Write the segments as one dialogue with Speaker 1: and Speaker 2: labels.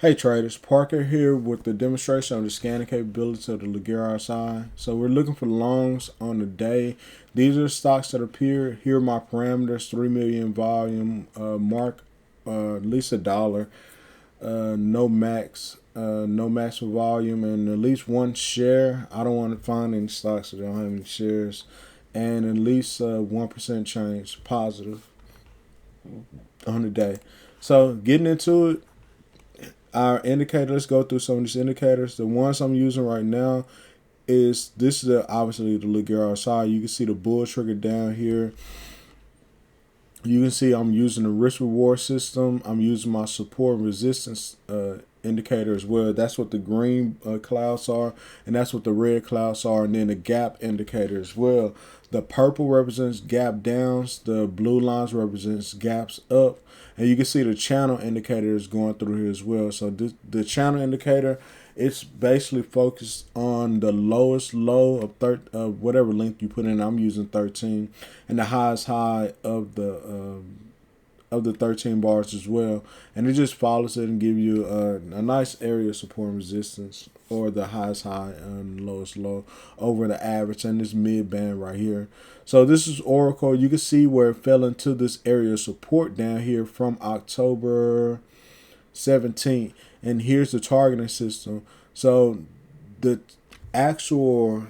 Speaker 1: Hey traders, Parker here with the demonstration of the scanning capability of the Laguerre RSI. So we're looking for longs on the day. These are the stocks that appear. Here are my parameters: 3 million volume, mark at least $1, no max for volume, and at least one share. I don't want to find any stocks that don't have any shares, and at least 1% change positive on the day. So getting into it. Our indicator, let's go through some of these indicators. The ones I'm using right now is this is obviously the Laguerre RSI. You can see the bull trigger down here. You can see I'm using the risk reward system. I'm using my support and resistance indicator as well. That's what the green clouds are, and that's what the red clouds are, and then the gap indicator as well. The purple represents gap downs, the blue lines represents gaps up, and you can see the channel indicator is going through here as well. So the channel indicator, it's basically focused on the lowest low of whatever length you put in. I'm using 13, and the highest high of the 13 bars as well, and it just follows it and give you a nice area of support and resistance, or the highest high and lowest low over the average and this mid band right here. So this is Oracle. You can see where it fell into this area of support down here from October 17th, and here's the targeting system. So the actual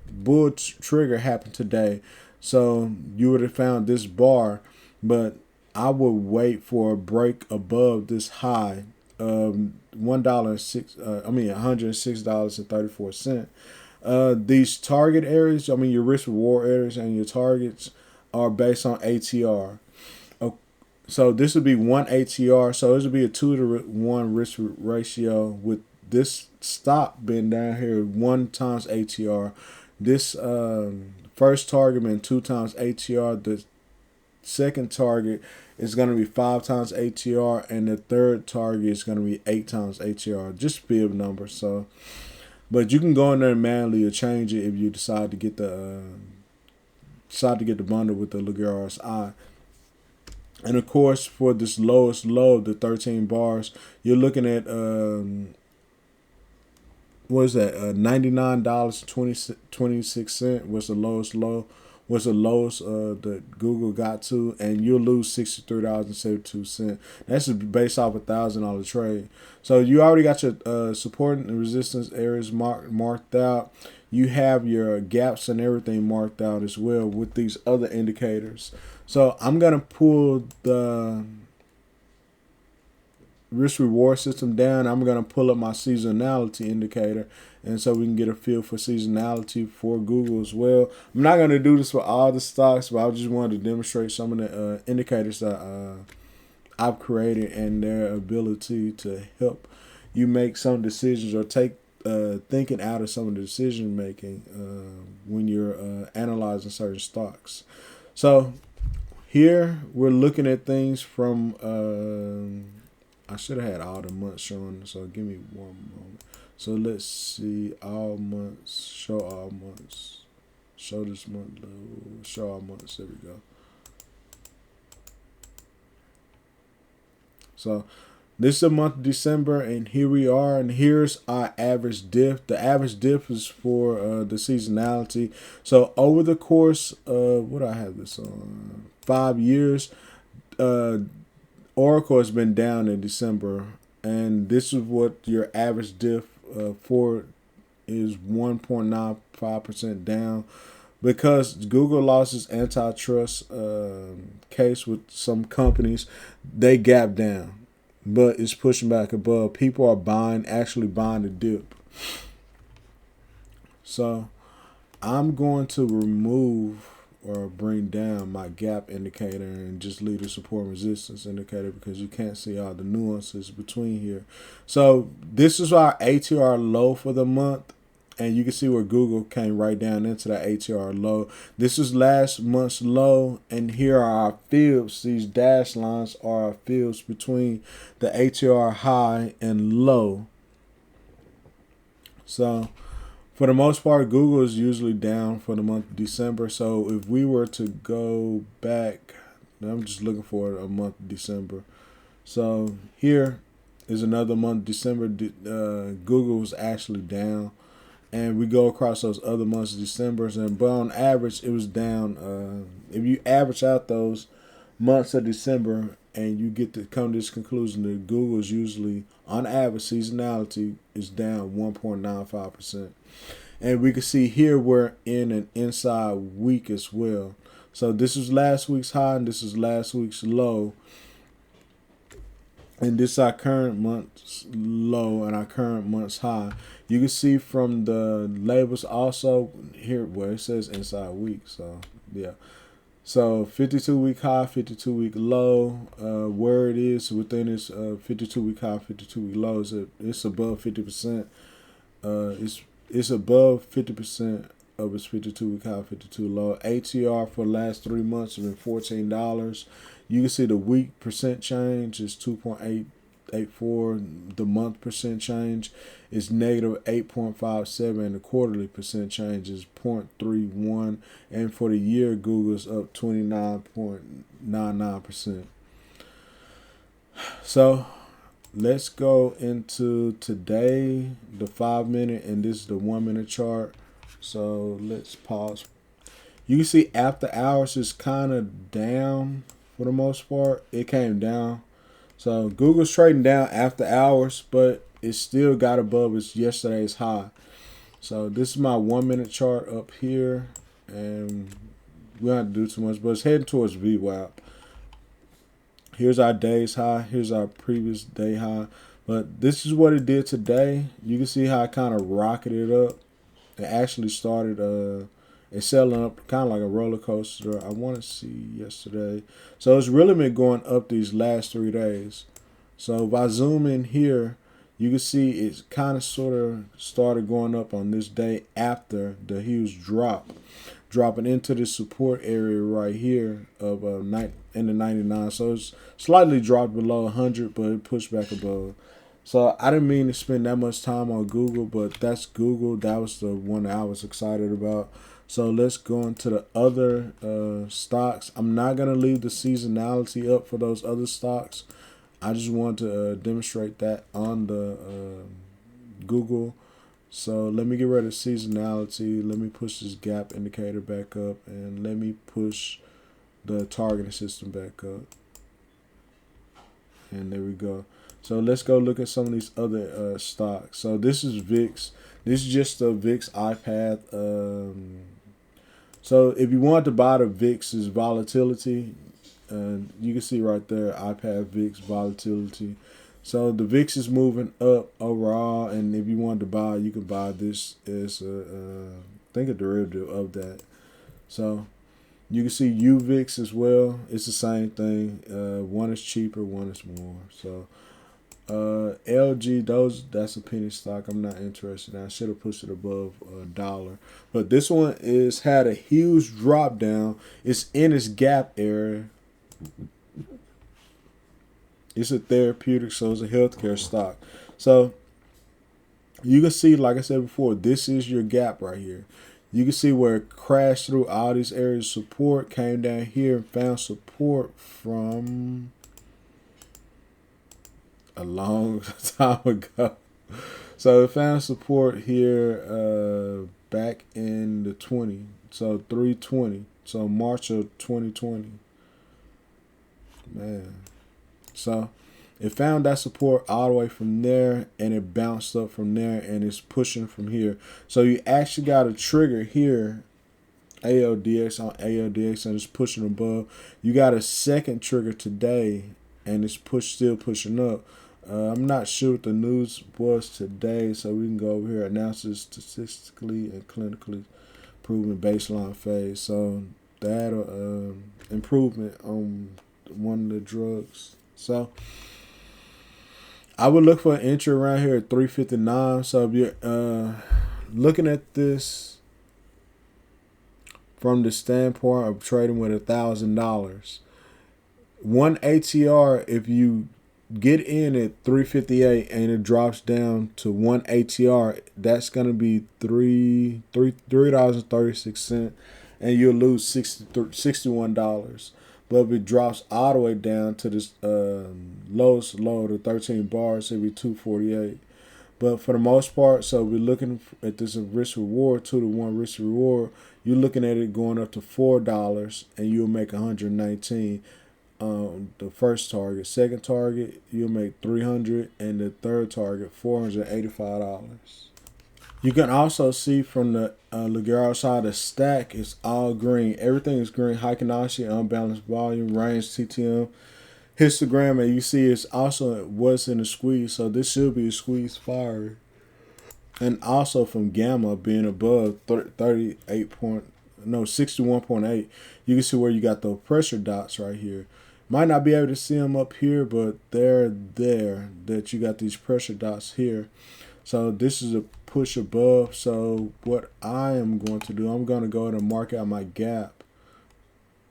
Speaker 1: bull trigger happened today, so you would have found this bar, but I would wait for a break above this high of $106.34. These target areas, your risk reward areas and your targets are based on ATR. So this would be one ATR. So this would be a 2-to-1 risk ratio with this stop being down here 1 times ATR. This first target being 2 times ATR. The second target is going to be 5 times ATR, and the third target is going to be 8 times ATR. Just fib numbers. So, but you can go in there and manually change it if you decide to get the bundle with the Laguerre RSI. And of course, for this lowest low, the 13 bars, you're looking at what is that? $99.26 was the lowest low. Was the lowest that Google got to, and you'll lose $63.72. That's based off $1,000 trade. So you already got your support and resistance areas marked out. You have your gaps and everything marked out as well with these other indicators. So I'm gonna pull the risk reward system down. I'm going to pull up my seasonality indicator, and so we can get a feel for seasonality for Google as well. I'm not going to do this for all the stocks, but I just wanted to demonstrate some of the indicators that I've created and their ability to help you make some decisions or take thinking out of some of the decision making when you're analyzing certain stocks. So here we're looking at things from I should have had all the months showing, so give me one moment. So let's see, all months, show all months, show this month, show all months, there we go. So this is the month of December, and here we are, and here's our average diff. The average diff is for the seasonality. So over the course of, what do I have this on, 5 years, Oracle has been down in December, and this is what your average diff for is 1.95% down, because Google lost its antitrust case with some companies. They gap down, but it's pushing back above. People are actually buying the dip. So I'm going to remove or bring down my gap indicator and just leave the support and resistance indicator, because you can't see all the nuances between here. So this is our ATR low for the month, and you can see where Google came right down into that ATR low. This is last month's low, and here are our fibs. These dashed lines are our fibs between the ATR high and low. So for the most part, Google is usually down for the month of December. So if we were to go back, I'm just looking for a month of December. So here is another month. December, Google was actually down, and we go across those other months, December's, but on average, it was down. If you average out those months of December, and you get to come to this conclusion that Google is usually, on average, seasonality is down 1.95%. And we can see here we're in an inside week as well. So this is last week's high and this is last week's low. And this is our current month's low and our current month's high. You can see from the labels also here where it says inside week. So yeah. So 52-week high, 52-week low. Where it is within this 52-week high, 52-week low is it's above 50%. It's above 50% of its 52-week high, 52 low. ATR for the last 3 months has been $14. You can see the week percent change is 2.884. The month percent change is negative 8.57. And the quarterly percent change is 0.31. And for the year, Google's up 29.99%. So let's go into today, the 5-minute, and this is the 1-minute chart. So let's pause. You can see after hours is kind of down for the most part. It came down. So Google's trading down after hours, but it still got above its yesterday's high. So this is my 1-minute chart up here, and we don't have to do too much, but it's heading towards VWAP. Here's our day's high. Here's our previous day high. But this is what it did today. You can see how it kind of rocketed up. It actually started it's selling up kind of like a roller coaster. I want to see yesterday. So it's really been going up these last 3 days. So if I zoom in here, you can see it's kind of sort of started going up on this day after the huge drop. Dropping into the support area right here of in the 99. So it's slightly dropped below 100, but it pushed back above. So I didn't mean to spend that much time on Google, but that's Google. That was the one that I was excited about. So let's go into the other stocks. I'm not going to leave the seasonality up for those other stocks. I just want to demonstrate that on the Google. So let me get rid of seasonality. Let me push this gap indicator back up, and let me push the targeting system back up. And there we go. So let's go look at some of these other stocks. So this is VIX. This is just the VIX iPath. So if you want to buy the VIX's volatility, you can see right there, iPath VIX volatility. So the VIX is moving up overall, and if you want to buy, you can buy this as I think a derivative of that. So you can see UVIX as well. It's the same thing. One is cheaper, one is more. So LG, that's a penny stock. I'm not interested in. I should have pushed it above $1. But this one is had a huge drop down. It's in its gap area. It's a therapeutic, so it's a healthcare stock. So you can see, like I said before, this is your gap right here. You can see where it crashed through all these areas of support, came down here and found support from a long time ago. So it found support here back in the 20, so 320, so March of 2020. Man. So it found that support all the way from there, and it bounced up from there, and it's pushing from here. So you actually got a trigger here, ALDX on ALDX, and it's pushing above. You got a second trigger today, and it's still pushing up. I'm not sure what the news was today, so we can go over here. Announces statistically and clinically proven baseline phase. So that improvement on one of the drugs. So I would look for an entry around here at 359. So if you're looking at this from the standpoint of trading with $1,000, one ATR, if you get in at 358 and it drops down to one ATR, that's gonna be $3.36, and you'll lose $61. But if it drops all the way down to this lowest low, the 13 bars, it'll be 248. But for the most part, so we're looking at this risk reward, 2-to-1 risk reward. You're looking at it going up to $4, and you'll make 119. The first target, second target, you'll make 300, and the third target, $485. You can also see from the Laguerre side, the stack is all green. Everything is green. Heikinashi, Onbalance Volume, range, TTM, histogram, and you see it's also what's in the squeeze. So this should be a squeeze fire. And also from gamma being above 61.8, you can see where you got those pressure dots right here. Might not be able to see them up here, but they're there, that you got these pressure dots here. So this is a push above. So what I am going to do, I'm going to go ahead and mark out my gap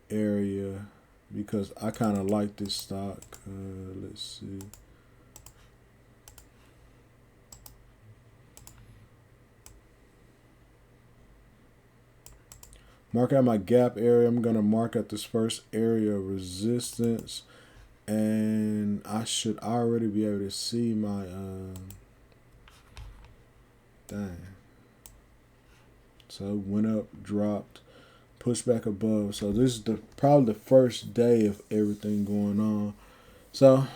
Speaker 1: area because I kind of like this stock. Let's see. Mark out my gap area. I'm going to mark out this first area of resistance. And I should already be able to see my... dang. So it went up, dropped, pushed back above. So this is probably the first day of everything going on. So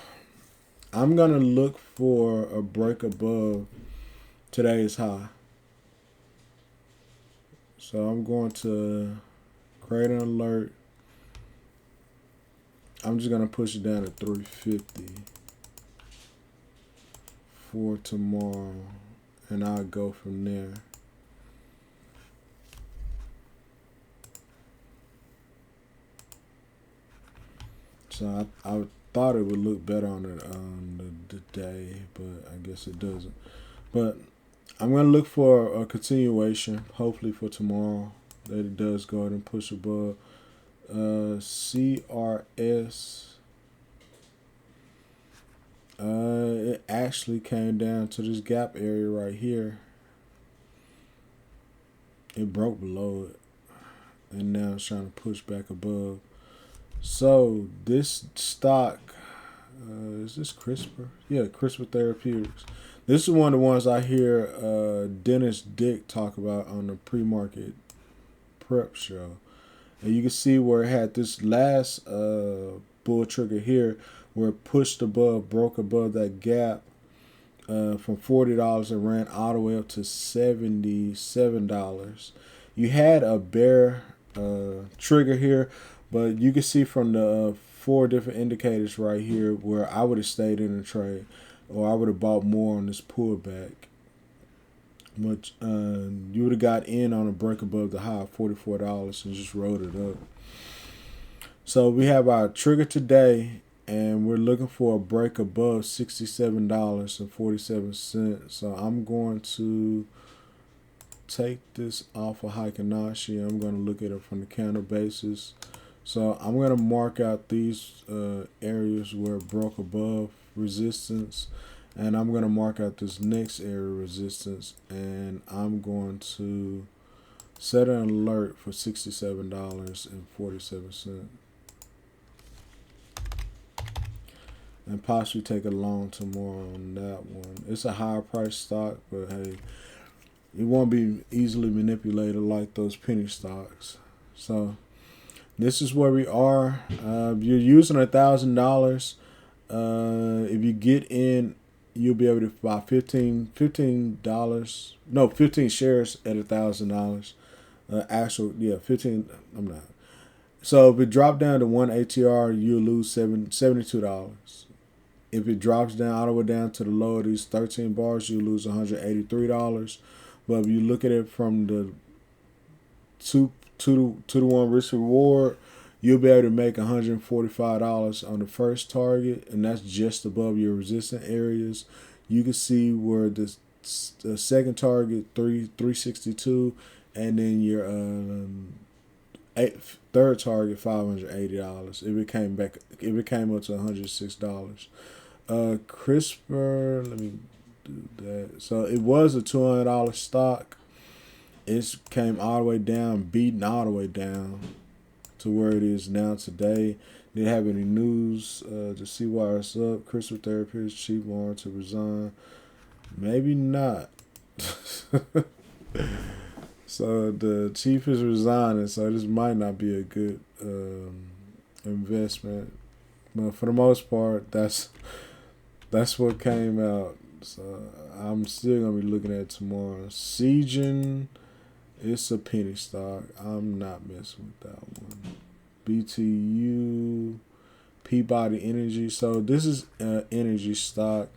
Speaker 1: I'm going to look for a break above today's high. So I'm going to create an alert. I'm just going to push it down to 350 for tomorrow. And I'll go from there. So I thought it would look better on the day, but I guess it doesn't. But I'm going to look for a continuation, hopefully for tomorrow, that it does go ahead and push above. CRS, it actually came down to this gap area right here. It broke below it, and now it's trying to push back above. So this stock, is this CRISPR? Yeah, CRISPR Therapeutics. This is one of the ones I hear Dennis Dick talk about on the pre-market prep show. And you can see where it had this last bull trigger here where it pushed above, broke above that gap from $40 and ran all the way up to $77. You had a bear trigger here, but you can see from the 4 different indicators right here where I would have stayed in the trade, or I would have bought more on this pullback. Which you would have got in on a break above the high of $44 and just rode it up. So we have our trigger today, and we're looking for a break above $67.47. So I'm going to take this off of Heikinashi. I'm going to look at it from the candle basis. So I'm going to mark out these areas where it broke above resistance, and I'm going to mark out this next area of resistance, and I'm going to set an alert for $67.47. And possibly take a long tomorrow on that one. It's a higher price stock, but hey, it won't be easily manipulated like those penny stocks. So this is where we are. You're using $1,000. If you get in, you'll be able to buy 15 shares at $1,000. 15. I'm not. So if it dropped down to 1 ATR, you'll lose $72. If it drops down all the way down to the low of these 13 bars, you lose $183. But if you look at it from the 2-to-1 risk reward, you'll be able to make $145 on the first target, and that's just above your resistance areas. You can see where the second target 362, and then your third target $580. It came up to $106. CRISPR, let me do that. So it was a $200 stock. It came all the way down, beaten all the way down to where it is now today. Did have any news to see why it's up? Crystal Therapeutics chief warned to resign. Maybe not. So the chief is resigning, so this might not be a good investment. But for the most part, that's what came out. So I'm still gonna be looking at it tomorrow. Seagen, it's a penny stock. I'm not messing with that one. BTU, Peabody Energy. So this is energy stock.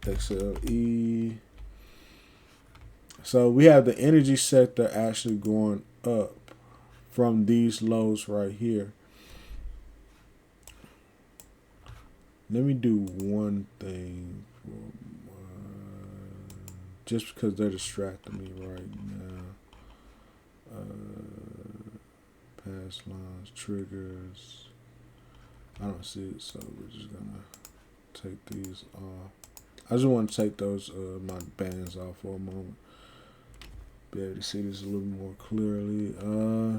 Speaker 1: XLE. So we have the energy sector actually going up from these lows right here. Let me do one thing just because they're distracting me right now. Past lines, triggers. I don't see it, so we're just gonna take these off. I just want to take those my bands off for a moment. Be able to see this a little more clearly.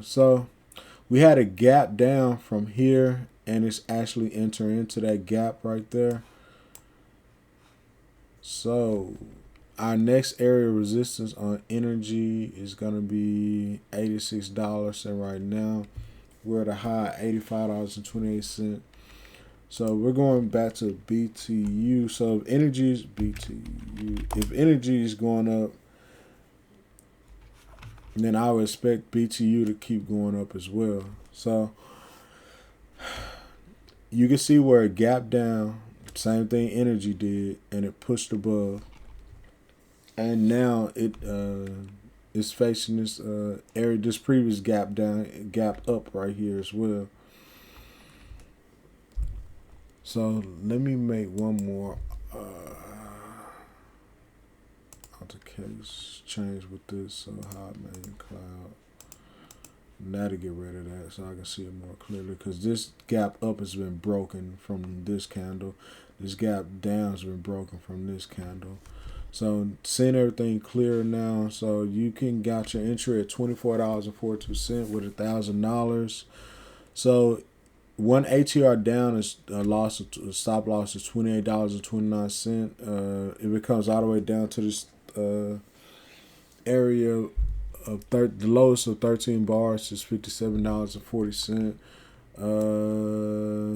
Speaker 1: So we had a gap down from here, and it's actually entering into that gap right there. So our next area of resistance on energy is going to be $86, and right now we're at a high $85.28. So we're going back to BTU. So if energy is BTU, if energy is going up, then I would expect BTU to keep going up as well. So you can see where it gapped down. Same thing energy did, and it pushed above. And now it is facing this area, this previous gap down, gap up right here as well. So let me make one more case change with this. So hot main cloud. Now to get rid of that so I can see it more clearly, because this gap up has been broken from this candle. This gap down has been broken from this candle. So seeing everything clear now. So you can got your entry at $24.42 with $1,000. So one ATR down is a stop loss is $28.29. If it comes all the way down to this area of the lowest of 13 bars is $57.40.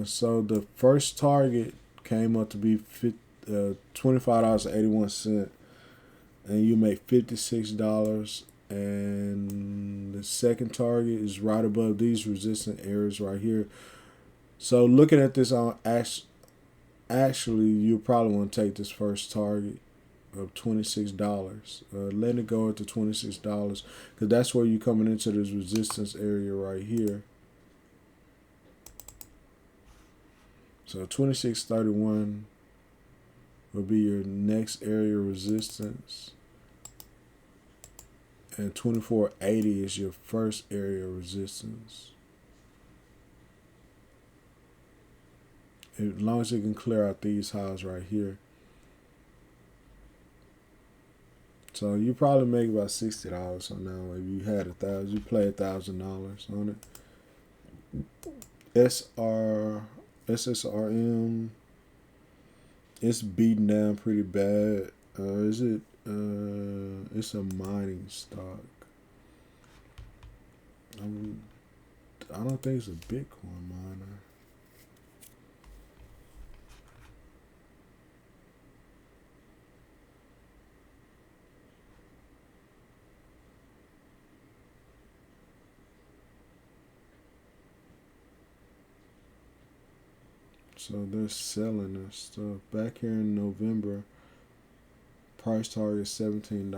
Speaker 1: So the first target came up to be $25.81, and you make $56. And the second target is right above these resistance areas right here. So looking at this on actually, you probably want to take this first target of $26. Letting it go at the $26, because that's where you're coming into this resistance area right here. So 26.31 will be your next area of resistance, and 24.80 is your first area of resistance. As long as you can clear out these highs right here. So you probably make about $60 on now. If you had $1,000, you play $1,000 on it. SSRM, it's beaten down pretty bad. It's a mining stock. I don't think it's a Bitcoin miner. So they're selling their stuff. Back here in November, price target is $17.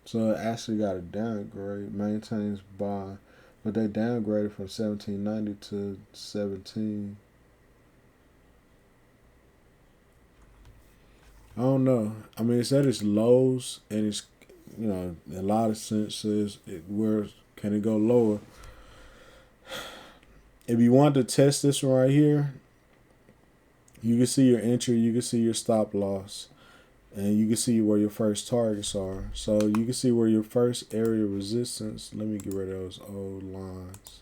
Speaker 1: So it actually got a downgrade, maintains buy, but they downgraded from $17.90 to $17. I don't know. I mean, it's at its lows, and it's, you know, a lot of sense says where can it go lower. If you want to test this right here, you can see your entry, you can see your stop loss. And you can see where your first targets are. So you can see where your first area of resistance. Let me get rid of those old lines.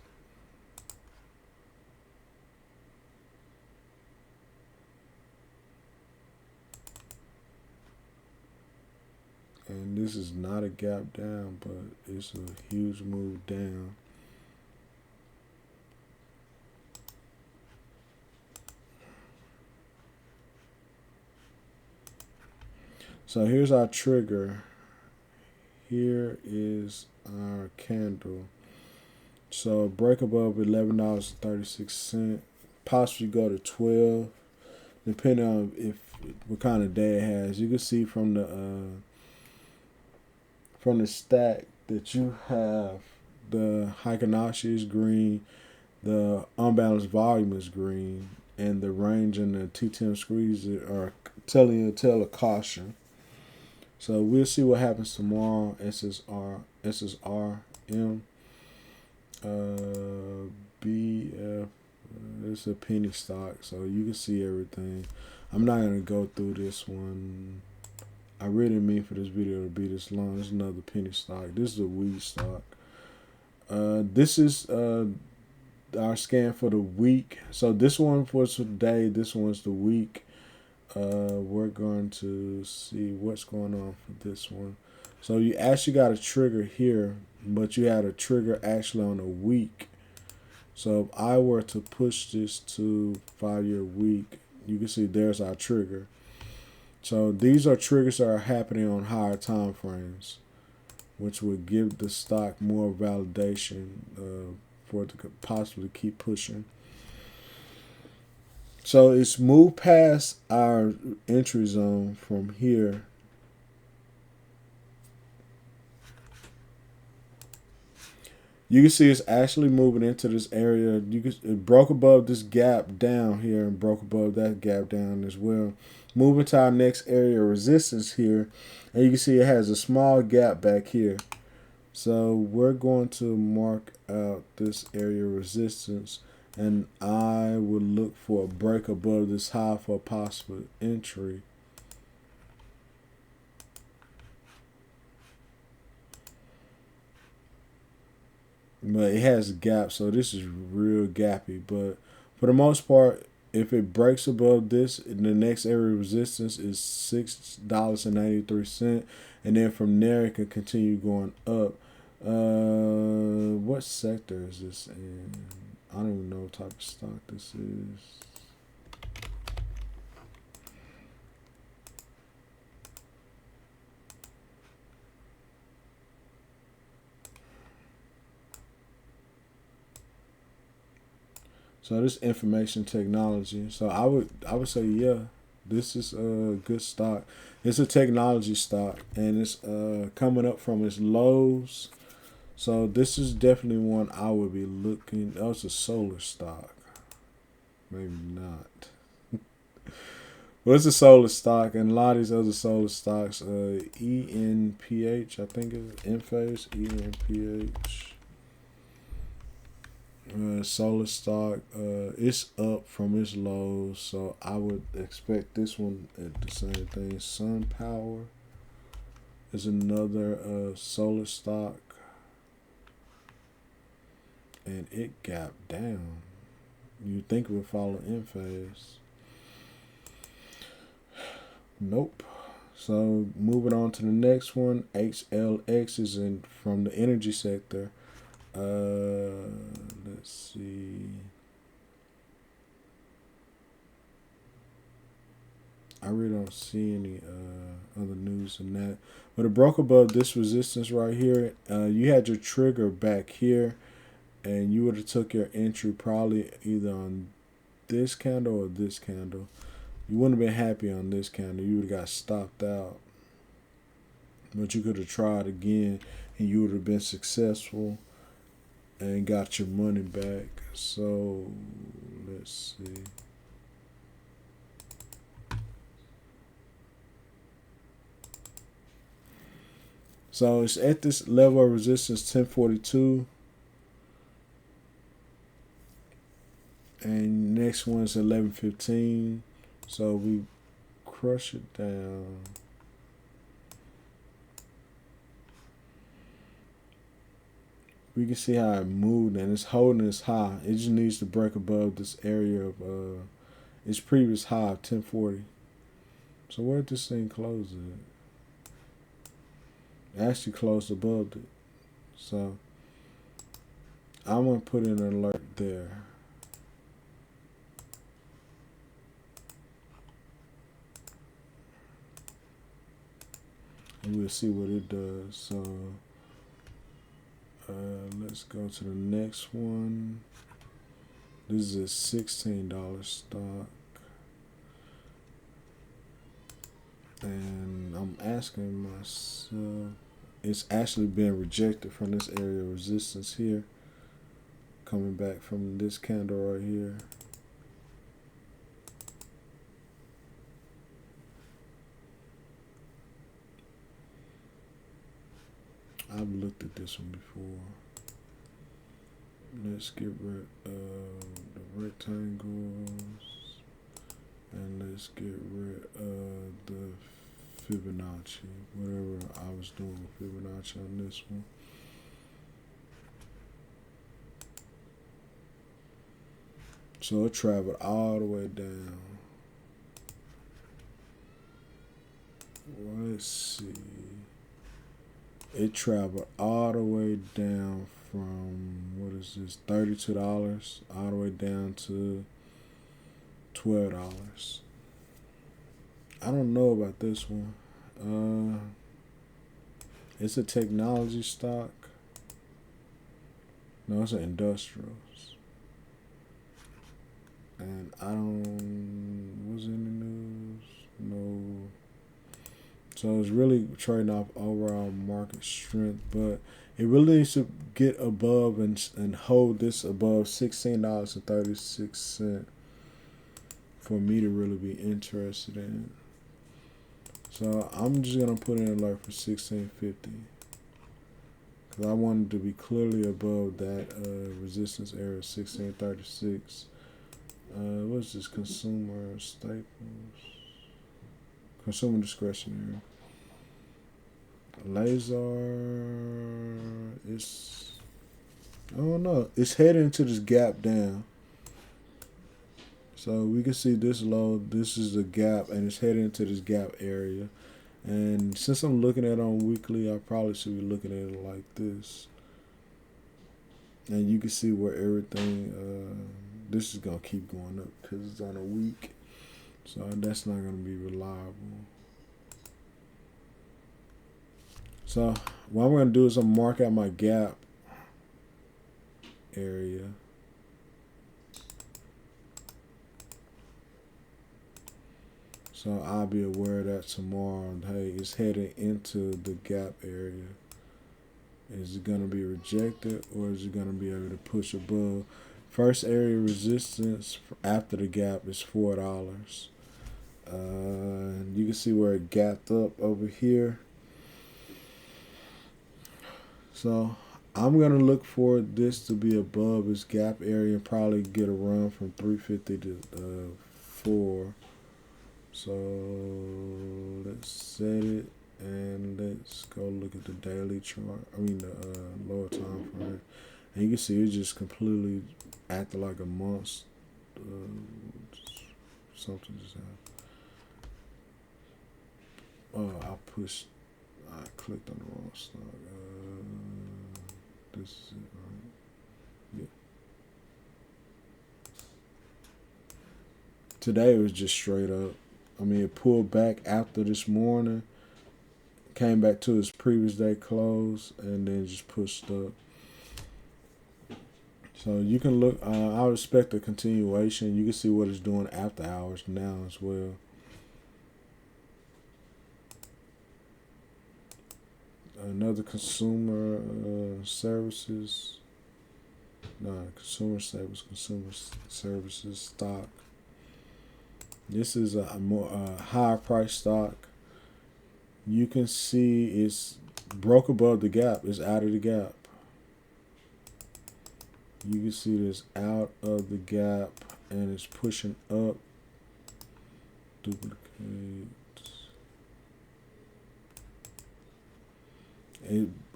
Speaker 1: And this is not a gap down, but it's a huge move down. So here's our trigger. Here is our candle. So break above $11.36. Possibly go to 12, depending on what kind of day it has. You can see from the stack that you have the Heikinashi is green, the Onbalance Volume is green, and the range and the T10 squeeze are telling you a tale of caution. So we'll see what happens tomorrow. SSRM, BF. It's a penny stock, so you can see everything. I'm not gonna go through this one. I really didn't mean for this video to be this long. This is another penny stock. This is a weed stock. This is our scan for the week. So this one for today. This one's the week. We're going to see what's going on for this one. So you actually got a trigger here, but you had a trigger actually on a week. So if I were to push this to 5-year week, you can see there's our trigger. So these are triggers that are happening on higher time frames, which would give the stock more validation for it to possibly keep pushing. So it's moved past our entry zone from here. You can see it's actually moving into this area. It broke above this gap down here and broke above that gap down as well. Moving to our next area of resistance here. And you can see it has a small gap back here. So we're going to mark out this area of resistance. And I would look for a break above this high for a possible entry. But it has a gap, so this is real gappy. But for the most part, if it breaks above this, the next area of resistance is $6.93. And then from there, it can continue going up. What sector is this in? I don't even know what type of stock this is. So this information technology. So I would say yeah, this is a good stock. It's a technology stock, and it's coming up from its lows. So this is definitely one I would be looking. Oh, it's a solar stock. Maybe not. Well, it's a solar stock, and a lot of these other solar stocks, ENPH, I think is Enphase, ENPH. Solar stock, it's up from its lows, so I would expect this one at the same thing. Sun Power is another solar stock, and it gapped down. You think it would follow Enphase. Nope. So moving on to the next one, HLX is in from the energy sector. Let's see. I really don't see any other news than that. But it broke above this resistance right here. You had your trigger back here, and you would have took your entry probably either on this candle or this candle. You wouldn't have been happy on this candle. You would have got stopped out. But you could have tried again, and you would have been successful and got your money back. So let's see. So it's at this level of resistance, 1042. And next one's 1115. So we crush it down. we can see how it moved, and it's holding its high. It just needs to break above this area of its previous high of 1040. So where did this thing close at? It actually closed above it. So I'm gonna put in an alert there. And we'll see what it does. So let's go to the next one. This is a $16 stock. And I'm asking myself, it's actually been rejected from this area of resistance here. Coming back from this candle right here. I've looked at this one before. Let's get rid of the rectangles, and let's get rid of the Fibonacci, whatever I was doing with Fibonacci on this one. So it traveled all the way down. Let's see. It traveled all the way down from, what is this, $32 all the way down to $12. I don't know about this one. It's a technology stock. No, it's an industrials. And I don't, was in the news? No. So it's really trading off overall market strength, but it really needs to get above and hold this above $16.36 for me to really be interested in. So I'm just gonna put in an alert for 1650 because I wanted to be clearly above that resistance area of 1636. What's this? Consumer staples, consumer discretionary. Laser, it's, I don't know, it's heading into this gap down. So we can see this low, this is the gap, and it's heading into this gap area. And since I'm looking at it on weekly, I probably should be looking at it like this. And you can see where everything, this is going to keep going up because it's on a week. So that's not going to be reliable. So what I'm going to do is I'm going to mark out my gap area. So I'll be aware of that tomorrow. Hey, it's heading into the gap area. Is it going to be rejected, or is it going to be able to push above? First area of resistance after the gap is $4. You can see where it gapped up over here. So I'm going to look for this to be above its gap area and probably get a run from 350 to 4. So let's set it and let's go look at the daily chart. I mean the lower time frame. And you can see it just completely acted like a monster. Something just happened. I clicked on the wrong stock. This is it, right? Yeah. Today it was just straight up. I mean, it pulled back after this morning, came back to its previous day close, and then just pushed up. So you can look, I would expect a continuation. You can see what it's doing after hours now as well. Another consumer services, consumer staples, consumer services stock. This is a more higher price stock. You can see it's broke above the gap. It's out of the gap. You can see this out of the gap, and it's pushing up. Duplicate.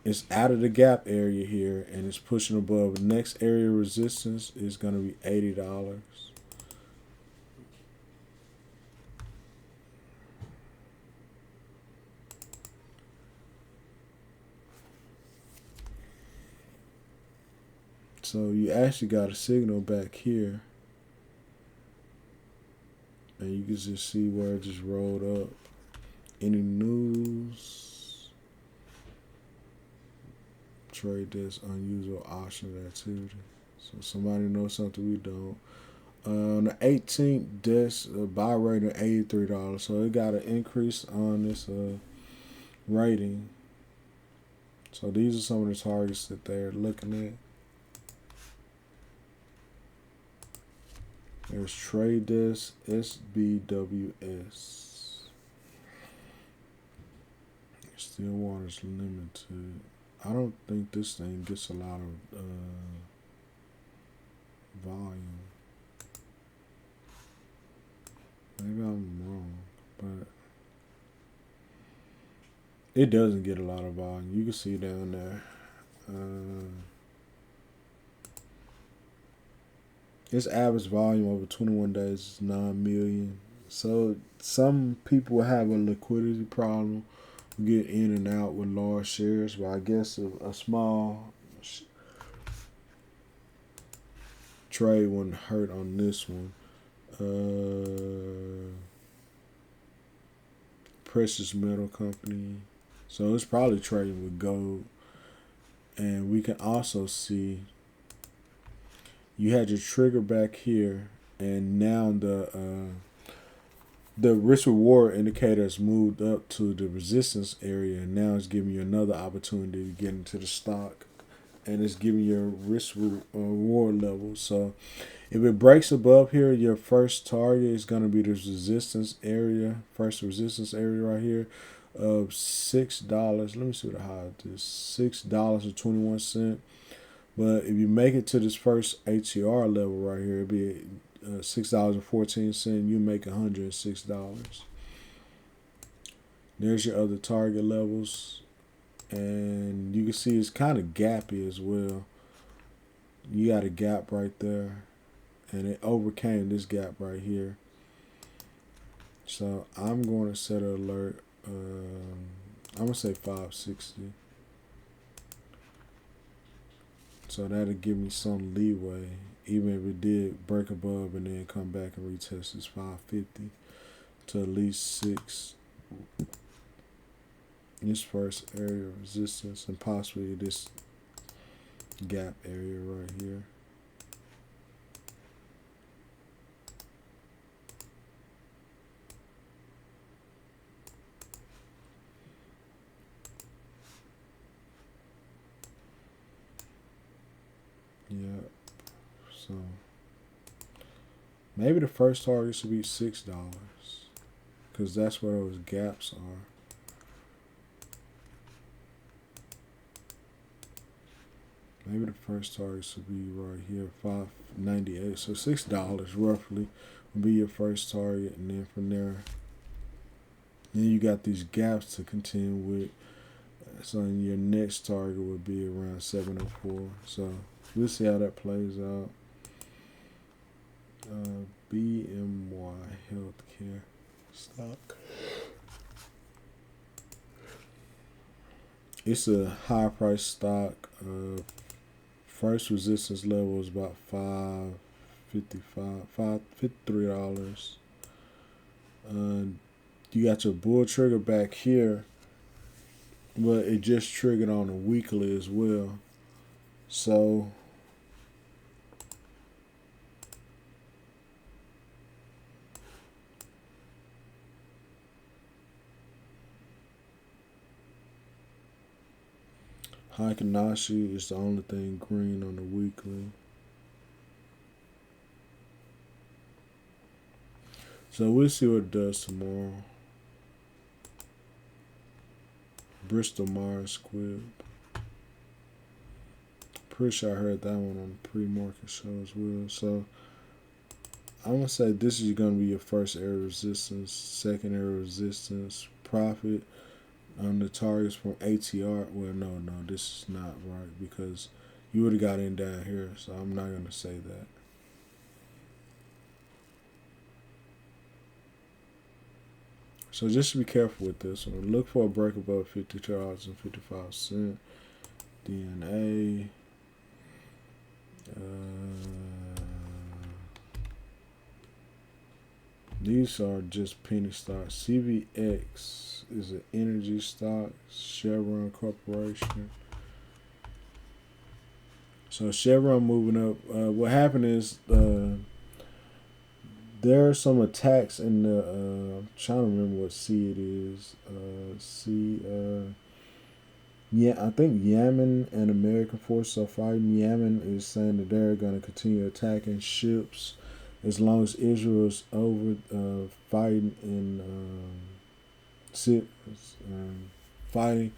Speaker 1: It's out of the gap area here, and it's pushing above. The next area of resistance is going to be $80. So you actually got a signal back here, and you can just see where it just rolled up. Any news? Trade this unusual option activity. So somebody knows something we don't. On the 18th, this buy rating $83. So it got an increase on this rating. So these are some of the targets that they're looking at. There's trade this SBWS. Still waters limited. I don't think this thing gets a lot of volume. Maybe I'm wrong, but it doesn't get a lot of volume. You can see down there. Its average volume over 21 days is 9 million. So some people have a liquidity problem, get in and out with large shares, but I guess a small trade wouldn't hurt on this one. Precious metal company. So it's probably trading with gold. And we can also see you had your trigger back here, and now the risk reward indicator has moved up to the resistance area, and now it's giving you another opportunity to get into the stock, and it's giving you a risk reward level. So if it breaks above here, your first target is going to be this resistance area, first resistance area right here of $6. Let me see what the high is. $6.21. But if you make it to this first ATR level right here, it'd be $6.14. You make $106. There's your other target levels, and you can see it's kind of gappy as well. You got a gap right there, and it overcame this gap right here. So I'm going to set an alert. I'm going to say 560. So that'll give me some leeway, even if it did break above and then come back and retest this 550 to at least 6. This first area of resistance, and possibly this gap area right here. Yeah, so maybe the first target should be $6, because that's where those gaps are. Maybe the first target should be right here, $5.98. So $6 roughly will be your first target, and then from there, then you got these gaps to contend with. So your next target would be around 704. So we'll see how that plays out. BMY Healthcare stock. It's a high price stock. First resistance level is about $53. You got your bull trigger back here, but it just triggered on a weekly as well. So Heikinashi is the only thing green on the weekly. So we'll see what it does tomorrow. Bristol Myers Squibb. Pretty sure I heard that one on the pre-market show as well. So I'm going to say this is going to be your first area of resistance, second area of resistance, profit. on the targets from ATR. Well, no, this is not right because you would have got in down here, so I'm not going to say that. So just be careful with this one. Look for a break above $52.55. DNA. These are just penny stocks. CVX is an energy stock. Chevron Corporation. So Chevron moving up. What happened is there are some attacks in the. I'm trying to remember what C it is. Yeah, I think Yemen and American forces are fighting. Yemen is saying that they're going to continue attacking ships as long as Israel is over fighting in fighting.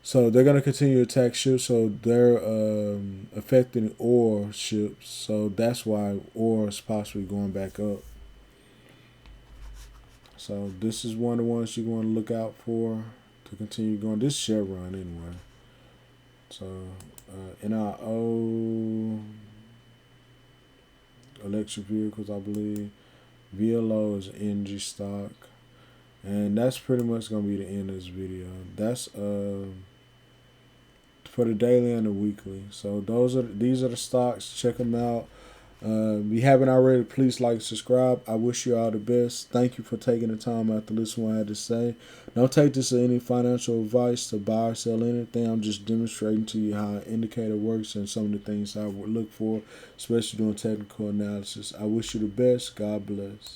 Speaker 1: So they're going to continue to attack ships. So they're affecting ore ships. So that's why ore is possibly going back up. So this is one of the ones you're going to look out for to continue going. This is Chevron anyway. So NIO, electric vehicles, I believe. VLO is energy stock. And that's pretty much going to be the end of this video. That's for the daily and the weekly. So these are the stocks. Check them out. If you haven't already, please like and subscribe. I wish you all the best. Thank you for taking the time out to listen to what I had to say. Don't take this as any financial advice to buy or sell anything. I'm just demonstrating to you how an indicator works and some of the things I would look for, especially doing technical analysis. I wish you the best. God bless.